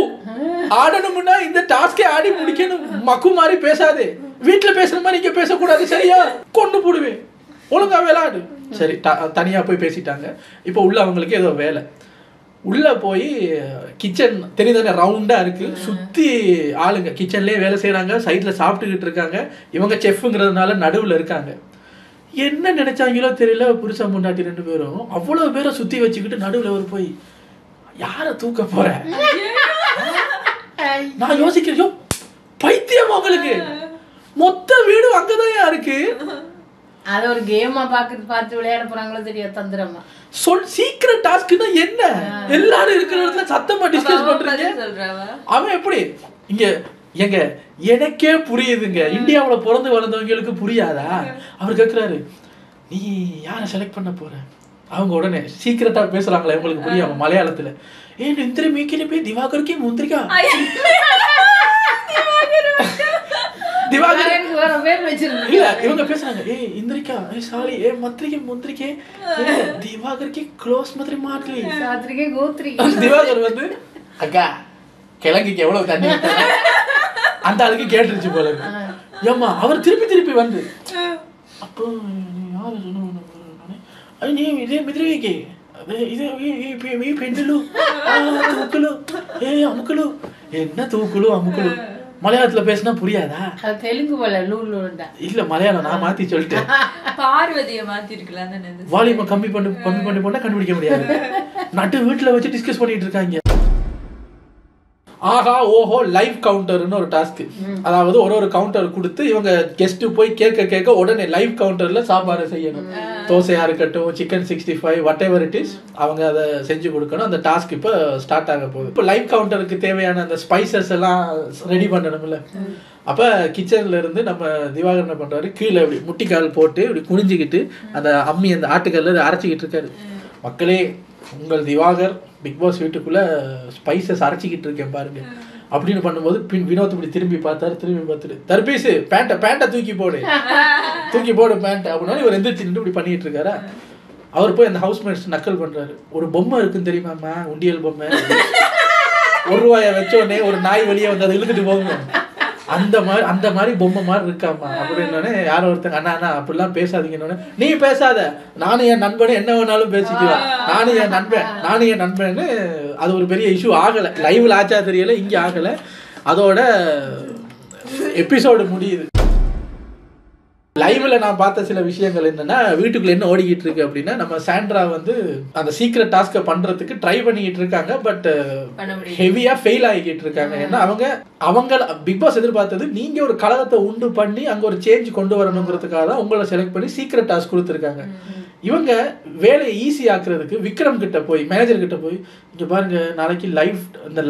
ஆடணும்னா இந்த டாஸ்கே ஆடி முடிக்கணும். மக்கு மாதிரி பேசாதே, வீட்டுல பேசுற மாதிரி இங்க பேசக்கூடாது, சரியா? கொண்டு போடுவேன், ஒழுங்கா விளையாடு. சரி, தனியா போய் பேசிட்டாங்க. இப்போ உள்ள அவங்களுக்கு ஏதோ வேலை. உள்ள போய் கிச்சன் தெரியுதானே, ரவுண்டா இருக்கு, சுத்தி ஆளுங்க கிச்சன்லயே வேலை செய்யறாங்க, சைட்ல சாப்பிட்டுக்கிட்டு இருக்காங்க. இவங்க செஃப்ங்கிறதுனால நடுவுல இருக்காங்க. என்ன நினைச்சாங்களோ தெரியல, புருஷன் முன்னாடி 2 பேரும் அவ்வளவு பேரை சுத்தி வச்சுக்கிட்டு நடுவுல ஒரு போய் யார தூக்க போற? நான் யோசிக்கிறேன், பைத்தியம் உங்களுக்கு, மொத்த வீடு அங்கதான் இருக்கு. அது ஒரு கேமா பார்த்து விளையாட போறாங்களோ தெரியாது, தந்திரமா. சீக்ரெட் டாஸ்க்னா என்ன? எல்லாரும் இருக்கிற இடத்துல சத்தமா டிஸ்கஸ் பண்றீங்க. அவன் எப்படி இங்க எங்க எனக்கே புரியுதுங்க, இந்தியாவுல பிறந்து வளர்ந்தவங்களுக்கு புரியாதா? அவர் கேட்கிறாரு, நீ யாரை செலக்ட் பண்ண போற? அவங்க உடனே சீக்கிரட்டா பேசுறாங்களே, உங்களுக்கு புரியாம மலையாளத்துல, ஏன் இந்திர மீக்கினே போய் திவாகருக்கு முந்திரிக்கா இவங்க பேசுறாங்க, ஏய் இந்திரிக்கா, ஏய் சாலி, ஏ மந்திரிக்கே முந்திரிக்கே, திவாகருக்கு க்ளோஸ் மாதிரி மாட்லி சாத்ரிக்கே கோத்ரி. திவாகர் வந்து அக்கா கிழங்குக்கு எவ்வளவு தண்ணி அந்த ஆளுக்கு கேட்டுருச்சு போல இருக்கு. ஏம்மா அவர் திருப்பி வந்து அப்போ யாரு சொன்ன நீ இதே மிதிரிக்கே என்ன தூக்குலு அமுக்குலு. மலையாளத்துல பேசினா புரியாதா? தெலுங்கு போல இல்ல, மலையாளம் நான் மாத்தி சொல்லிட்டேன். பார்வதிய மாத்தி இருக்கலாம், வால்யூம் கம்மி பண்ணி போனா கண்டுபிடிக்க முடியாது. நட்டு வீட்டுல வச்சு டிஸ்கஸ் பண்ணிட்டு இருக்காங்க. ஆஹா ஓஹோ லைவ் கவுண்டர்னு ஒரு டாஸ்க். அதாவது ஒரு கவுண்டர் கொடுத்து இவங்க கெஸ்ட் போய் கேட்க உடனே லைவ் கவுண்டர்ல சாப்பாடு செய்யணும். தோசையாக இருக்கட்டும், chicken 65 what ever it is, அவங்க அதை செஞ்சு கொடுக்கணும். அந்த டாஸ்க் இப்போ ஸ்டார்ட் ஆக போகுது. இப்போ லைவ் கவுண்டருக்கு தேவையான அந்த ஸ்பைசஸ் எல்லாம் ரெடி பண்ணணும்ல. அப்போ கிச்சன்ல இருந்து நம்ம திவாகர் என்ன பண்ணுறாரு, கீழே இப்படி முட்டிக்கால் போட்டு இப்படி குனிஞ்சிக்கிட்டு அந்த அம்மி அந்த ஆட்டுக்கல்ல அரைச்சிக்கிட்டு இருக்காரு. மக்களே, உங்கள் திவாகர் பிக் பாஸ் வீட்டுக்குள்ளே ஸ்பைசஸ் அரைச்சிக்கிட்டு இருக்கேன் பாருங்க அப்படின்னு பண்ணும்போது வினோத் இப்படி திரும்பி பார்த்துட்டு தர்பீஸ் பேண்ட்டை தூக்கி போடு பேண்ட் அப்படின்னா இவர் எந்திரிச்சு நின்று இப்படி பண்ணிட்டு இருக்காரா. அவர் போய் அந்த ஹவுஸ்மேட்ஸ் நக்கல் பண்றாரு. ஒரு பொம்மை இருக்குன்னு தெரியுமாம்மா, உண்டியல் பொம்மை, ₹1 வச்ச உடனே ஒரு நாய் வெளியே வந்து அதை இழுத்துட்டு போங்க, அந்த மாதிரி பொம்மை மாதிரி இருக்காமா அப்படின்னு யாரோ ஒருத்தங்க அண்ணா அப்படிலாம் பேசாதீங்கன்னு. நீ பேசாத, நானும் என் நண்பனு என்ன வேணாலும் பேசிக்குவேன், நானும் என் நண்பன்னு. அது ஒரு பெரிய இஷ்யூ ஆகலை, லைவ்ல ஆச்சா தெரியல, இங்கே ஆகலை. அதோட எபிசோடு முடியுது. லைவ்ல நான் பார்த்த சில விஷயங்கள் என்னன்னா, வீட்டுக்குள்ள என்ன ஓடிக்கிட்டு இருக்கு அப்படின்னா, நம்ம சாண்ட்ரா வந்து அந்த சீக்ரெட் டாஸ்கை பண்றதுக்கு ட்ரை பண்ணிக்கிட்டு இருக்காங்க. பட் ஹெவியா ஃபெயில் ஆகிக்கிட்டு இருக்காங்க. ஏன்னா அவங்க பிக் பாஸ் எதிர்பார்த்தது நீங்க ஒரு கலகத்தை உண்டு பண்ணி அங்க ஒரு சேஞ்ச் கொண்டு வரணுங்கிறதுக்காக தான் உங்களை செலக்ட் பண்ணி சீக்ரெட் டாஸ்க் கொடுத்துருக்காங்க. இவங்க வேலையை ஈஸி ஆக்குறதுக்கு விக்ரம் கிட்ட போய், மேனேஜர் கிட்ட போய், இங்க பாருங்க நாளைக்கு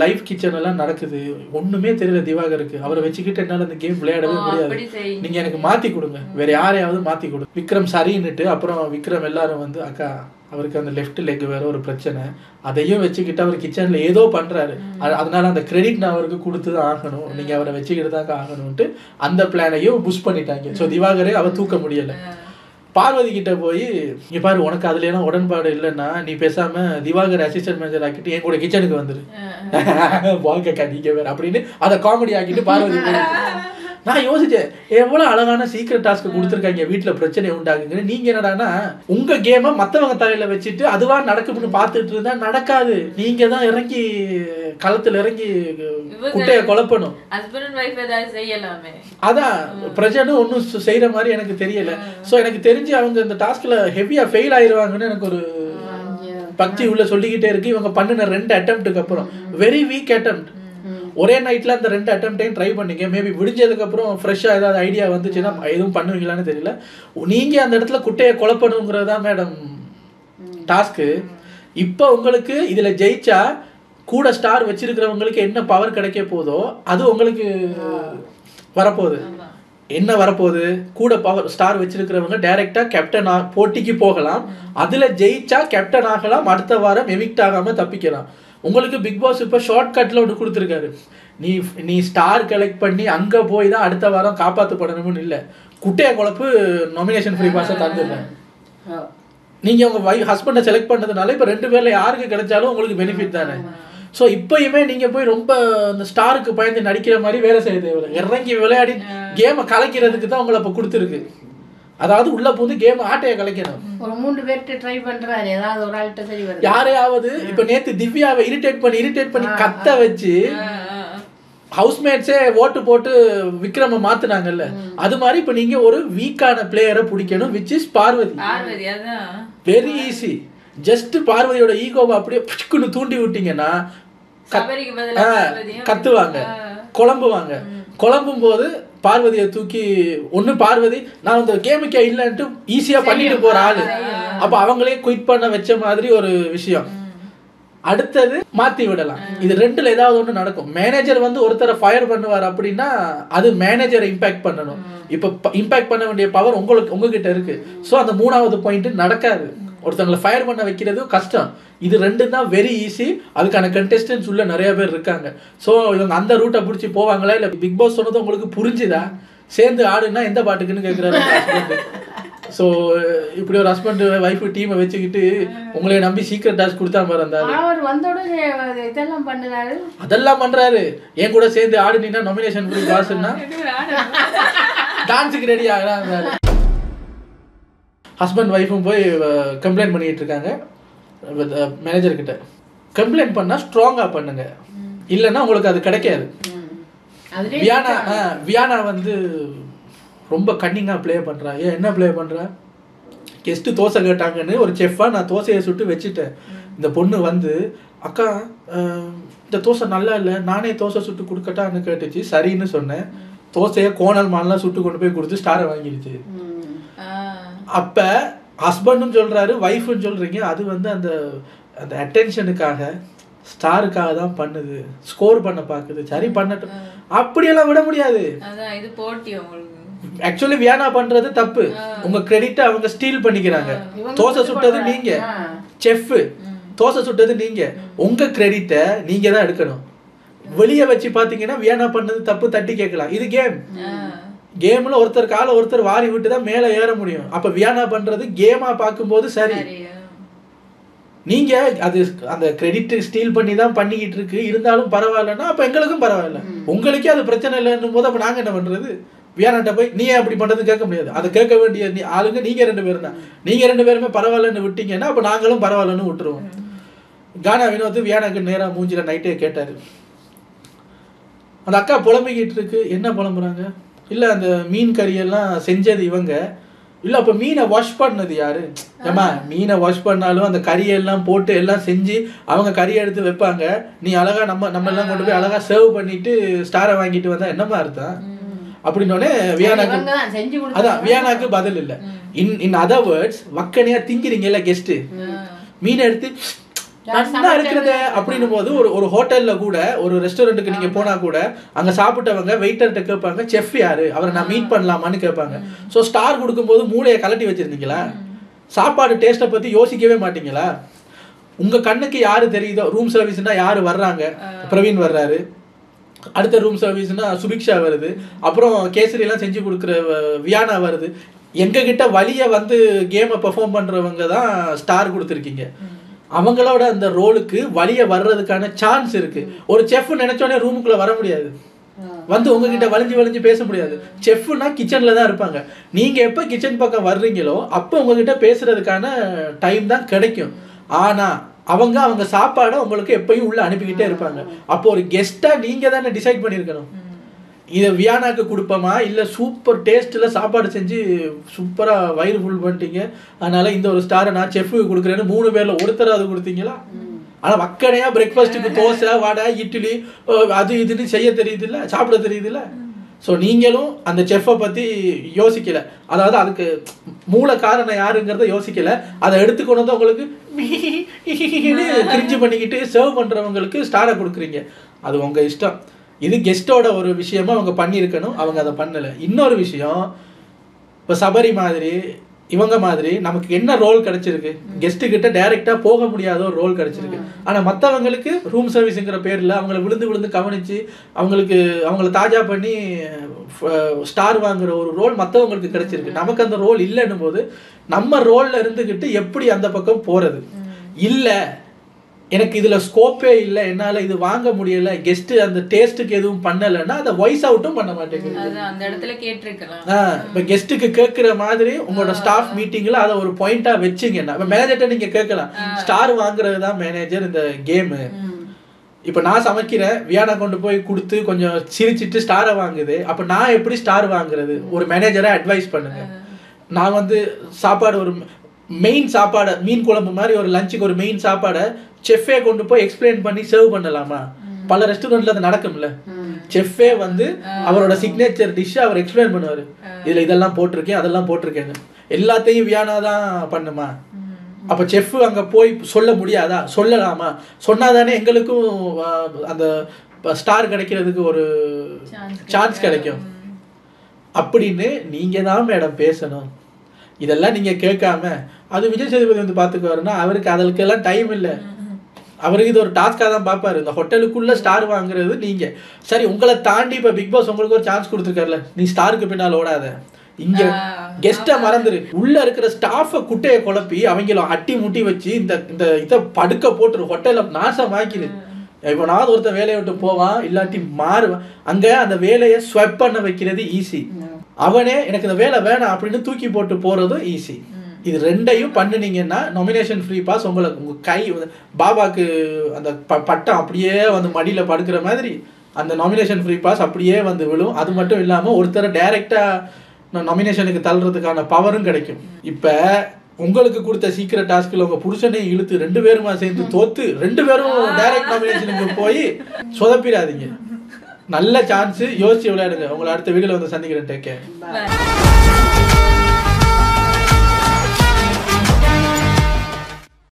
லைவ் கிச்சன் எல்லாம் நடக்குது, ஒண்ணுமே தெரியல திவாகருக்கு, அவரை வச்சுக்கிட்டு என்னால அந்த கேம் விளையாடவே முடியாது, நீங்க எனக்கு மாத்தி கொடுங்க, வேற யாரையாவது மாத்தி கொடுங்க. விக்ரம் சரின்னுட்டு அப்புறம் விக்ரம் எல்லாரும் வந்து, அக்கா அவருக்கு அந்த லெஃப்ட் லெக் வேற ஒரு பிரச்சனை, அதையும் வச்சுக்கிட்டு அவர் கிச்சன்ல ஏதோ பண்றாரு, அதனால அந்த கிரெடிட் நான் அவருக்கு கொடுத்துதான் ஆகணும், நீங்க அவரை வச்சுக்கிட்டு தான் ஆகணும்ட்டு அந்த பிளானையும் புஷ் பண்ணிட்டாங்க. ஸோ திவாகரே அவர் தூக்க முடியல. பார்வதி கிட்ட போய், இங்க பாரு உனக்கு அதுல எல்லாம் உடன்பாடு இல்லைன்னா நீ பேசாம திவாகர் அசிஸ்டன்ட் மேனேஜர் ஆக்கிட்டு என் கூட கிச்சனுக்கு வந்துரு வாழ்க்கை நீங்க வேற அப்படின்னு அதை காமெடி ஆக்கிட்டு பார்வதி. நான் யோசிச்சேன், எவ்வளவு அழகான சீக்ரெட் டாஸ்க் கொடுத்துருக்காங்க, வீட்டுல பிரச்சனை உண்டாகுங்க. நீங்க என்னடானா உங்க கேமை மத்தவங்க தலையில வச்சுட்டு அதுவா நடக்கும்னு பார்த்துட்டு இருந்தா நடக்காது. நீங்க தான் இறங்கி களத்துல இறங்கி குட்டைய குழப்பணும். அதான் பிரஜனும் ஒன்னும் செய்யற மாதிரி எனக்கு தெரியல. சோ எனக்கு தெரிஞ்சு அவங்க இந்த டாஸ்க்ல ஹெவியா ஃபெயில் ஆயிருவாங்கன்னு எனக்கு ஒரு பக்தி உள்ள சொல்லிக்கிட்டே இருக்கு. இவங்க பண்ணின 2 அட்டெம்ப்ட்டுக்கு அப்புறம் வெரி வீக் அட்டெம்ப்ட். ஒரே நைட்ல அந்த 2 அட்டெம்ப்டையும் ட்ரை பண்ணிக்க. மேபி விடிஞ்சதுக்கு அப்புறம் ஃப்ரெஷ்ஷா ஏதாவது ஐடியா வந்துச்சுன்னா எதுவும் பண்ணுவீங்களான்னு தெரியல. நீங்க அந்த இடத்துல குட்டையை குழப்பணுங்கிறதா மேடம் டாஸ்க்கு. இப்போ உங்களுக்கு இதுல ஜெயிச்சா கூட ஸ்டார் வச்சிருக்கிறவங்களுக்கு என்ன பவர் கிடைக்க போதோ அது உங்களுக்கு வரப்போகுது. என்ன வரப்போகுது, கூட பவர் ஸ்டார் வச்சிருக்கிறவங்க டைரக்டா கேப்டன் போட்டிக்கு போகலாம், அதுல ஜெயிச்சா கேப்டன் ஆகலாம், அடுத்த வாரம் எவிக்ட் ஆகாம தப்பிக்கலாம். உங்களுக்கு பிக் பாஸ் இப்போ ஷார்ட் கட்ல ஒன்று கொடுத்துருக்காரு. நீ ஸ்டார் கலெக்ட் பண்ணி அங்கே போய் தான் அடுத்த வாரம் காப்பாற்றப்படணும்னு இல்லை, குட்டையை குழப்பு நாமினேஷன் ஃப்ரீ பாஸை தந்துடுறேன். நீங்கள் உங்கள் ஹஸ்பண்டை செலக்ட் பண்ணதுனால இப்போ 2 பேரில் யாருக்கு கிடைச்சாலும் உங்களுக்கு பெனிஃபிட் தானே. ஸோ இப்போயுமே நீங்கள் போய் ரொம்ப அந்த ஸ்டாருக்கு பயந்து நடிக்கிற மாதிரி வேலை செய்ய தேவை. இறங்கி விளையாடி கேமை கலைக்கிறதுக்கு தான் உங்களை இப்போ கொடுத்துருக்கு. அதாவது உள்ள போது கேம் ஆட்டையை கலைக்கணும். ஒரு 3 பேர்ட்ட ட்ரை பண்றாரு, ஏதாவது ஒரு ஆள்கிட்ட சரி வருது. யாரையாவது இப்ப நேத்து திவ்யாவை இரிட்டேட் பண்ணி கத்த வச்சு ஹவுஸ்மேட்ஸே ஓட்டு போட்டு விக்ரம மாத்துனாங்கல்ல, அது மாதிரி இப்ப நீங்க ஒரு வீக்கான பிளேயரை பிடிக்கணும், which is Parvati. Very easy. Just பார்வதியோட ஈகோவை அப்படியே புஷ்குன்னு தூண்டி விட்டீங்கன்னா கத்துவாங்க, குழம்புவாங்க. குழம்பும் போது பார்வதியை தூக்கி ஒண்ணு பார்வதி நான் அந்த கேமுக்கே இல்லைன்ட்டு ஈஸியா பண்ணிட்டு போற ஆளு, அப்ப அவங்களே குயிட் பண்ண வச்ச மாதிரி ஒரு விஷயம். அடுத்தது மாத்தி விடலாம். இது 2ல ஏதாவது ஒண்ணு நடக்கும். மேனேஜர் வந்து ஒருத்தரை ஃபயர் பண்ணுவார் அப்படின்னா அது மேனேஜரை இம்பாக்ட் பண்ணணும். இப்ப இம்பாக்ட் பண்ண வேண்டிய பவர் உங்ககிட்ட இருக்கு. ஸோ அந்த 3வது பாயிண்ட் நடக்காது. ஒருத்தவங்களை ஃபயர் பண்ண வைக்கிறது கஷ்டம். இது 2 தான் வெரி ஈஸி. அதுக்கான கண்டெஸ்டன்ஸ் உள்ள நிறைய பேர் இருக்காங்க. ஸோ இவங்க அந்த ரூட்டை பிடிச்சி போவாங்களா இல்லை பிக் பாஸ் சொன்னது உங்களுக்கு புரிஞ்சுதா, சேர்ந்து ஆடுன்னா எந்த பாட்டுக்குன்னு கேட்குறாரு ஹஸ்பண்ட். ஸோ இப்படி ஒரு ஹஸ்பண்ட் ஒய்ஃப் டீமை வச்சுக்கிட்டு உங்களை நம்பி சீக்ரெட் டாஸ்க் கொடுத்தா மாதிரி அதெல்லாம் பண்றாரு. என் கூட சேர்ந்து ஆடுனீங்கன்னா நாமினேஷன் பண்ணி காசுன்னா டான்ஸுக்கு ரெடி ஆகிறாரு. ஹஸ்பண்ட் ஒய்ஃபும் போய் கம்ப்ளைண்ட் பண்ணிட்டு இருக்காங்க மேனேஜர் கிட்ட. கம்ப்ளைண்ட் பண்ணா ஸ்ட்ராங்கா பண்ணுங்க, இல்லைன்னா உங்களுக்கு அது கிடைக்காது. வியானா வந்து ரொம்ப கன்னிங்கா ப்ளே பண்றா. என்ன ப்ளே பண்றா, கெஸ்ட் தோசை கேட்டாங்கன்னு ஒரு செஃப்பா நான் தோசையை சுட்டு வச்சுட்டேன். இந்த பொண்ணு வந்து அக்கா இந்த தோசை நல்லா இல்லை, நானே தோசை சுட்டு கொடுக்கட்டான்னு கேட்டுச்சு. சரின்னு சொன்னேன். தோசையை கோணல் மாலாம் சுட்டு கொண்டு போய் கொடுத்து ஸ்டாரை வாங்கிடுச்சு. அப்ப ஹஸ்பண்டும் சொல்றாரு வைஃப்னு சொல்றீங்க, அது வந்து அந்த அந்த அட்டென்ஷனுக்காக ஸ்டாருக்காக தான் பண்ணுது, ஸ்கோர் பண்ண பாக்குது, சரி பண்ணட்டும், அப்படியெல்லாம் விட முடியாது. அதான் இது போட்டி உங்களுக்கு. ஆக்சுவலி வியானா பண்றது தப்பு, உங்க கிரெடிட்டை அவங்க ஸ்டீல் பண்ணிக்கிறாங்க. தோசை சுட்டது நீங்க, செஃப் தோசை சுட்டது நீங்க, உங்க கிரெடிட்டை நீங்க தான் எடுக்கணும். வெளியே வச்சு பாத்தீங்கன்னா வியானா பண்ணது தப்பு, தட்டி கேட்கலாம். இது கேம், கேம்ல ஒருத்தர் காலை ஒருத்தர் வாரி விட்டு தான் மேல ஏற முடியும். அப்ப வியானா பண்றது கேமா பார்க்கும்போது சரி, நீங்க அது அந்த கிரெடிட் ஸ்டீல் பண்ணி தான் பண்ணிக்கிட்டு இருக்கு, இருந்தாலும் பரவாயில்லன்னா அப்ப எங்களுக்கும் பரவாயில்ல, உங்களுக்கே அது பிரச்சனை இல்லைன்னும் போது அப்ப நாங்க என்ன பண்றது? வியானாட்ட போய் நீ அப்படி பண்றது கேட்க முடியாது. அதை கேட்க வேண்டிய ஆளுங்க நீங்க 2 பேரும் தான். நீங்க 2 பேருமே பரவாயில்லன்னு விட்டீங்கன்னா அப்ப நாங்களும் பரவாயில்லன்னு விட்டுருவோம். கானா வினோத் வியானாக்கு நேரா மூஞ்சில நைட்டே கேட்டாரு. அந்த அக்கா புலம்பிக்கிட்டு இருக்கு. என்ன புலம்புறாங்க? இல்ல அந்த மீன் கறியெல்லாம் செஞ்சது இவங்க, இல்ல அப்ப மீனை வாஷ் பண்ணது யாரு? ஏமா மீனை வாஷ் பண்ணாலும் அந்த கறியெல்லாம் போட்டு எல்லாம் செஞ்சு அவங்க கறியை எடுத்து வைப்பாங்க, நீ அழகா நம்ம எல்லாம் கொண்டு போய் அழகா சர்வ் பண்ணிட்டு ஸ்டாரை வாங்கிட்டு வந்தா என்னமா அர்த்தம்? அப்படின்னோடனே வியானாக்கு அதான் வியானாக்கு பதில் இல்லை. இன் அதர் வேர்ட்ஸ், வக்கனையா திங்கிறீங்கல்ல கெஸ்ட், மீனை எடுத்து நல்லா இருக்கிறது அப்படின்னும் போது ஒரு ஹோட்டல்ல கூட ஒரு ரெஸ்டாரண்ட்டுக்கு நீங்க போனா கூட அங்க சாப்பிட்டவங்க வெயிட்டர்கிட்ட கேட்பாங்க செஃப் யாரு, அவரை நான் மீட் பண்ணலாமான்னு கேட்பாங்க. ஸோ ஸ்டார் கொடுக்கும்போது மூளையை கலட்டி வச்சிருந்தீங்களா? சாப்பாடு டேஸ்ட்டை பத்தி யோசிக்கவே மாட்டீங்களா? உங்க கண்ணுக்கு யாரு தெரியுதோ, ரூம் சர்வீஸ்னா யாரு வர்றாங்க, பிரவீன் வர்றாரு, அடுத்த ரூம் சர்வீஸ்னா சுபிக்ஷா வருது, அப்புறம் கேசரி எல்லாம் செஞ்சு கொடுக்குற வியானா வருது. எங்க கிட்ட வழிய வந்து கேமை பெர்ஃபார்ம் பண்றவங்க தான் ஸ்டார் கொடுத்துருக்கீங்க. அவங்களோட அந்த ரோலுக்கு வழிய வர்றதுக்கான சான்ஸ் இருக்கு. ஒரு செஃப் நினைச்சோடனே ரூமுக்குள்ள வர முடியாது, வந்து உங்ககிட்ட வளைஞ்சு பேச முடியாது. செஃப்னா கிச்சன்ல தான் இருப்பாங்க. நீங்க எப்ப கிச்சன் பக்கம் வர்றீங்களோ அப்போ உங்ககிட்ட பேசுறதுக்கான டைம் தான் கிடைக்கும். ஆனா அவங்க சாப்பாடை உங்களுக்கு எப்பயும் உள்ள அனுப்பிக்கிட்டே இருப்பாங்க. அப்போ ஒரு கெஸ்டா நீங்க தானே டிசைட் பண்ணிருக்கணும், இதை வியானாக்கு கொடுப்போமா இல்ல சூப்பர் டேஸ்ட்ல சாப்பாடு செஞ்சு சூப்பரா வயிறு ஃபுல் பண்ணிட்டீங்க, அதனால இந்த ஒரு ஸ்டாரை நான் செஃப்க்கு கொடுக்குறேன்னு 3 பேர்ல ஒருத்தர் அது கொடுத்தீங்களா? ஆனா வக்கனையா பிரேக்ஃபாஸ்ட்டுக்கு தோசை வடை இட்லி அது இதுன்னு செய்ய தெரியுது இல்ல, சாப்பிட தெரியுது இல்ல. ஸோ நீங்களும் அந்த செஃப்பை பத்தி யோசிக்கல, அதாவது அதுக்கு மூல காரணம் யாருங்கிறத யோசிக்கல. அதை எடுத்துக்கொண்டு வந்து உங்களுக்கு கிரிஞ்சு பண்ணிக்கிட்டு சர்வ் பண்றவங்களுக்கு ஸ்டாரை கொடுக்குறீங்க. அது உங்க இஷ்டம். இது கெஸ்டோட ஒரு விஷயமா அவங்க பண்ணியிருக்கணும், அவங்க அதை பண்ணலை. இன்னொரு விஷயம், இப்போ சபரி மாதிரி இவங்க மாதிரி நமக்கு என்ன ரோல் கிடைச்சிருக்கு, கெஸ்ட்டு கிட்ட டைரக்டா போக முடியாத ஒரு ரோல் கிடைச்சிருக்கு. ஆனா மற்றவங்களுக்கு ரூம் சர்வீஸுங்கிற பேர்ல அவங்கள விழுந்து கவனிச்சு அவங்கள தாஜா பண்ணி ஸ்டார் வாங்குற ஒரு ரோல் மற்றவங்களுக்கு கிடைச்சிருக்கு. நமக்கு அந்த ரோல் இல்லைன்னும் போது நம்ம ரோல்ல இருந்துகிட்டு எப்படி அந்த பக்கம் போறது? இல்ல எனக்கு இதுல ஸ்கோப்பே இல்லை, என்னால இது வாங்க முடியல, கெஸ்ட் அந்த டேஸ்ட்டுக்கு எதுவும் பண்ணலைன்னா அதை வாய்ஸ் அவுட்டும் பண்ண மாட்டேங்குது. அந்த இடத்துல கேட்டிருக்கலாம். இப்போ கெஸ்ட்டுக்கு கேட்குற மாதிரி உங்களோட ஸ்டாஃப் மீட்டிங்ல அதை ஒரு பாயிண்டா வச்சிங்கன்னா, இப்போ மேனேஜர்கிட்ட நீங்க கேட்கலாம், ஸ்டார் வாங்குறது தான் மேனேஜர் இந்த கேமு. இப்போ நான் சமைக்கிறேன், வியானா கொண்டு போய் கொடுத்து கொஞ்சம் சிரிச்சிட்டு ஸ்டாரை வாங்குது, அப்போ நான் எப்படி ஸ்டார் வாங்குறது? ஒரு மேனேஜரை அட்வைஸ் பண்ணுங்க. நான் வந்து சாப்பாடு ஒரு மெயின் சாப்பாடை மீன் குழம்பு மாதிரி ஒரு லஞ்சுக்கு ஒரு மெயின் சாப்பாடை செஃப்பே கொண்டு போய் எக்ஸ்பிளைன் பண்ணி சர்வ் பண்ணலாமா? பல ரெஸ்டாரண்ட்ல அது நடக்கும்ல. செஃப்பே வந்து அவரோட சிக்னேச்சர் டிஷ் அவர் எக்ஸ்பிளைன் பண்ணுவாரு, இதுல இதெல்லாம் போட்டிருக்கேன் அதெல்லாம் போட்டிருக்கேன்னு. எல்லாத்தையும் வியானா தான் பண்ணுமா? அப்ப செஃப் அங்க போய் சொல்ல முடியாதா? சொல்லலாமா? சொன்னாதானே எங்களுக்கும் அந்த ஸ்டார் கிடைக்கிறதுக்கு ஒரு சான்ஸ் கிடைக்கும். அப்படின்னு நீங்க தான் மேடம் பேசணும். இதெல்லாம் நீங்க கேட்காம அது விஜய் சேதுபதி வந்து பாத்துக்குவாருன்னா அவருக்கு அதற்கெல்லாம் டைம் இல்லை. அவருக்கு இது ஒரு டாஸ்காக தான் பார்ப்பாரு. இந்த ஹோட்டலுக்குள்ள ஸ்டார் வாங்குறது நீங்க சரி. உங்களை தாண்டி இப்ப பிக் பாஸ் உங்களுக்கு ஒரு சான்ஸ் கொடுத்துருக்காருல, நீ ஸ்டாருக்கு பின்னால் ஓடாத, இங்க கெஸ்ட்டை மறந்துரு, உள்ள இருக்கிற ஸ்டாஃபை குட்டையை குழப்பி அவங்கள அட்டி முட்டி வச்சு இந்த இதை படுக்க போட்டுரு, ஹோட்டலை நாசமாக்கிடு. எப்பனாவது ஒருத்தர் வேலையை விட்டு போவான், இல்லாட்டி மாறுவான். அங்க அந்த வேலையை ஸ்வெப் பண்ண வைக்கிறது ஈஸி, அவனே எனக்கு இந்த வேலை வேணாம் அப்படின்னு தூக்கி போட்டு போறதும் ஈஸி. இது ரெண்டையும் பண்ணினீங்கன்னா நாமினேஷன் ஃப்ரீ பாஸ் உங்களுக்கு உங்க கை பாபாக்கு அந்த பட்டம் அப்படியே வந்து மடியில படுக்கிற மாதிரி அந்த நாமினேஷன் ஃப்ரீ பாஸ் அப்படியே வந்து விழும். அது மட்டும் இல்லாம ஒருத்தரை டைரக்டா நாமினேஷனுக்கு தள்ளுறதுக்கான பவரும் கிடைக்கும். இப்ப உங்களுக்கு கொடுத்த சீக்கிரம் டாஸ்க்ல உங்க புருஷனையும் இழுத்து 2 பேருமா சேர்ந்து தோத்து 2 பேரும் டைரக்ட் நாமினேஷனுக்கு போய் சொதப்பிடாதீங்க. நல்ல சான்ஸ், யோசிச்சு விளையாடுங்க. உங்களை அடுத்த வீடியோல வந்து சந்திக்கிறேன். Take care.